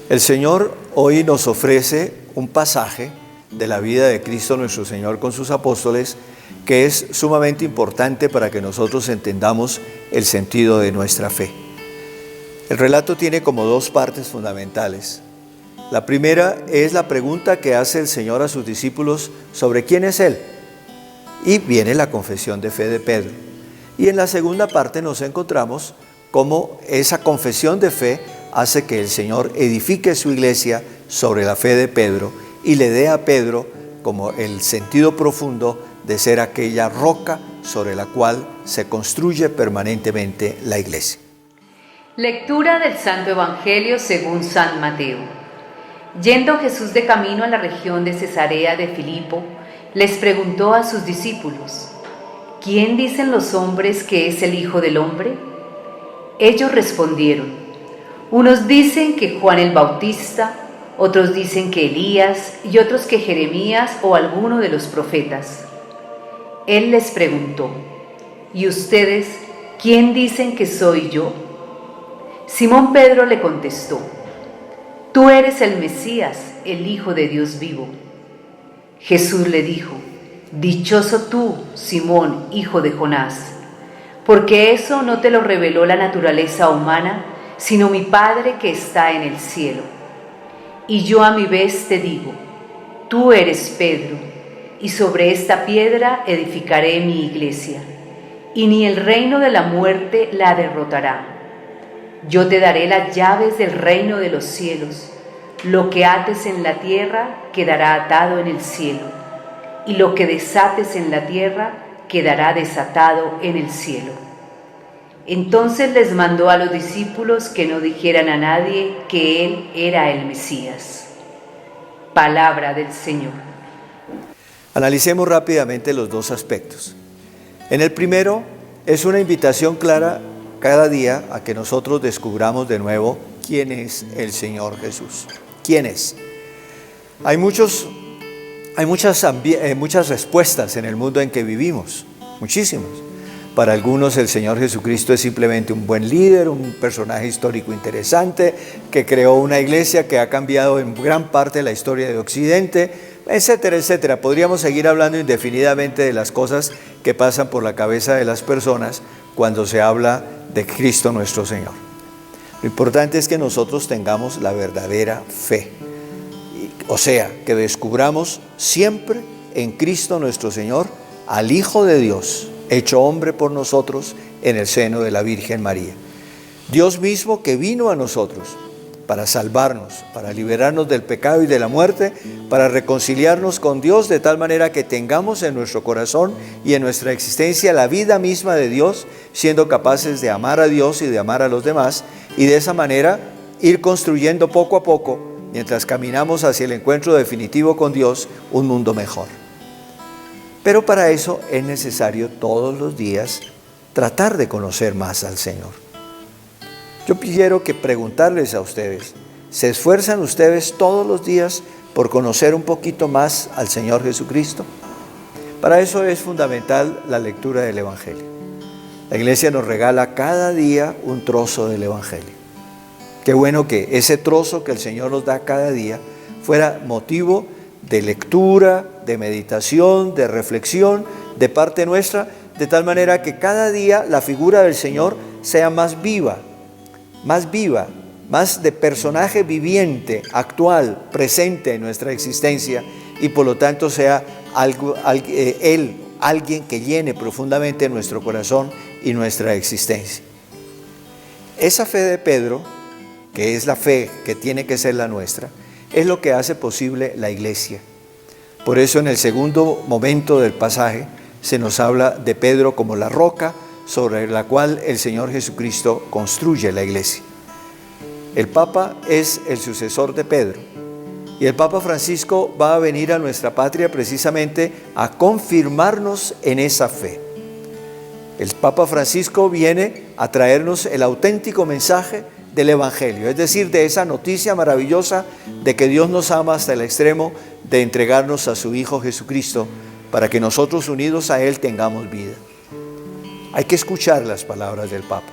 El Señor hoy nos ofrece un pasaje de la vida de Cristo nuestro Señor con sus apóstoles que es sumamente importante para que nosotros entendamos el sentido de nuestra fe. El relato tiene como dos partes fundamentales. La primera es la pregunta que hace el Señor a sus discípulos sobre quién es Él. Y viene la confesión de fe de Pedro. Y en la segunda parte nos encontramos cómo esa confesión de fe hace que el Señor edifique su iglesia sobre la fe de Pedro y le dé a Pedro como el sentido profundo de ser aquella roca sobre la cual se construye permanentemente la iglesia. Lectura del Santo Evangelio según San Mateo. Yendo Jesús de camino a la región de Cesarea de Filipo, les preguntó a sus discípulos: ¿Quién dicen los hombres que es el Hijo del Hombre? Ellos respondieron: unos dicen que Juan el Bautista, otros dicen que Elías y otros que Jeremías o alguno de los profetas. Él les preguntó: ¿y ustedes quién dicen que soy yo? Simón Pedro le contestó: tú eres el Mesías, el Hijo de Dios vivo. Jesús le dijo: dichoso tú, Simón, hijo de Jonás, porque eso no te lo reveló la naturaleza humana, sino mi Padre que está en el cielo. Y yo a mi vez te digo: tú eres Pedro, y sobre esta piedra edificaré mi iglesia, y ni el reino de la muerte la derrotará. Yo te daré las llaves del reino de los cielos. Lo que ates en la tierra quedará atado en el cielo, y lo que desates en la tierra quedará desatado en el cielo. Entonces les mandó a los discípulos que no dijeran a nadie que Él era el Mesías. Palabra del Señor. Analicemos rápidamente los dos aspectos. En el primero, es una invitación clara cada día a que nosotros descubramos de nuevo quién es el Señor Jesús. ¿Quién es? Hay muchas respuestas en el mundo en que vivimos, muchísimas. Para algunos el Señor Jesucristo es simplemente un buen líder, un personaje histórico interesante, que creó una iglesia que ha cambiado en gran parte la historia de Occidente, etcétera, etcétera. Podríamos seguir hablando indefinidamente de las cosas que pasan por la cabeza de las personas cuando se habla de Cristo nuestro Señor. Lo importante es que nosotros tengamos la verdadera fe. O sea, que descubramos siempre en Cristo nuestro Señor al Hijo de Dios, hecho hombre por nosotros en el seno de la Virgen María. Dios mismo que vino a nosotros para salvarnos, para liberarnos del pecado y de la muerte, para reconciliarnos con Dios de tal manera que tengamos en nuestro corazón y en nuestra existencia la vida misma de Dios, siendo capaces de amar a Dios y de amar a los demás, y de esa manera ir construyendo poco a poco, mientras caminamos hacia el encuentro definitivo con Dios, un mundo mejor. Pero para eso es necesario todos los días tratar de conocer más al Señor. Yo quiero que preguntarles a ustedes, ¿se esfuerzan ustedes todos los días por conocer un poquito más al Señor Jesucristo? Para eso es fundamental la lectura del Evangelio. La Iglesia nos regala cada día un trozo del Evangelio. Qué bueno que ese trozo que el Señor nos da cada día fuera motivo de lectura, de meditación, de reflexión de parte nuestra, de tal manera que cada día la figura del Señor sea más viva, más de personaje viviente, actual, presente en nuestra existencia, y por lo tanto sea Él alguien que llene profundamente nuestro corazón y nuestra existencia. Esa fe de Pedro, que es la fe que tiene que ser la nuestra, es lo que hace posible la iglesia. Por eso en el segundo momento del pasaje se nos habla de Pedro como la roca sobre la cual el Señor Jesucristo construye la iglesia. El Papa es el sucesor de Pedro, y el Papa Francisco va a venir a nuestra patria precisamente a confirmarnos en esa fe. El Papa Francisco viene a traernos el auténtico mensaje del Evangelio, es decir, de esa noticia maravillosa de que Dios nos ama hasta el extremo de entregarnos a su Hijo Jesucristo para que nosotros unidos a Él tengamos vida. Hay que escuchar las palabras del Papa.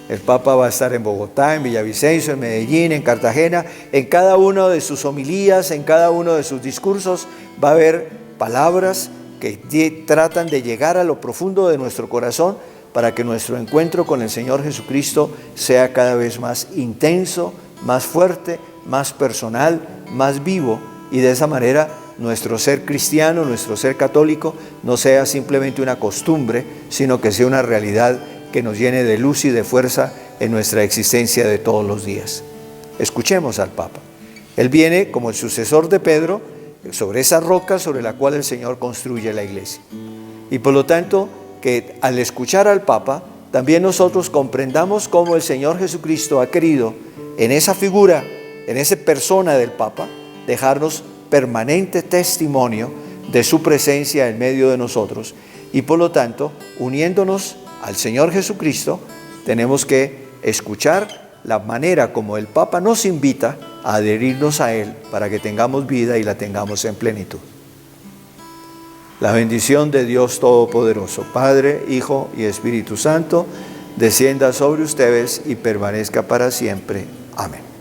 El Papa va a estar en Bogotá, en Villavicencio, en Medellín, en Cartagena. En cada una de sus homilías, en cada uno de sus discursos va a haber palabras que tratan de llegar a lo profundo de nuestro corazón para que nuestro encuentro con el Señor Jesucristo sea cada vez más intenso, más fuerte, más personal, más vivo, y de esa manera nuestro ser cristiano, nuestro ser católico, no sea simplemente una costumbre, sino que sea una realidad que nos llene de luz y de fuerza en nuestra existencia de todos los días. Escuchemos al Papa. Él viene como el sucesor de Pedro sobre esa roca sobre la cual el Señor construye la iglesia. Y por lo tanto, que al escuchar al Papa, también nosotros comprendamos cómo el Señor Jesucristo ha querido, en esa figura, en esa persona del Papa, dejarnos permanente testimonio de su presencia en medio de nosotros. Y por lo tanto, uniéndonos al Señor Jesucristo, tenemos que escuchar la manera como el Papa nos invita a adherirnos a Él para que tengamos vida y la tengamos en plenitud. La bendición de Dios Todopoderoso, Padre, Hijo y Espíritu Santo, descienda sobre ustedes y permanezca para siempre. Amén.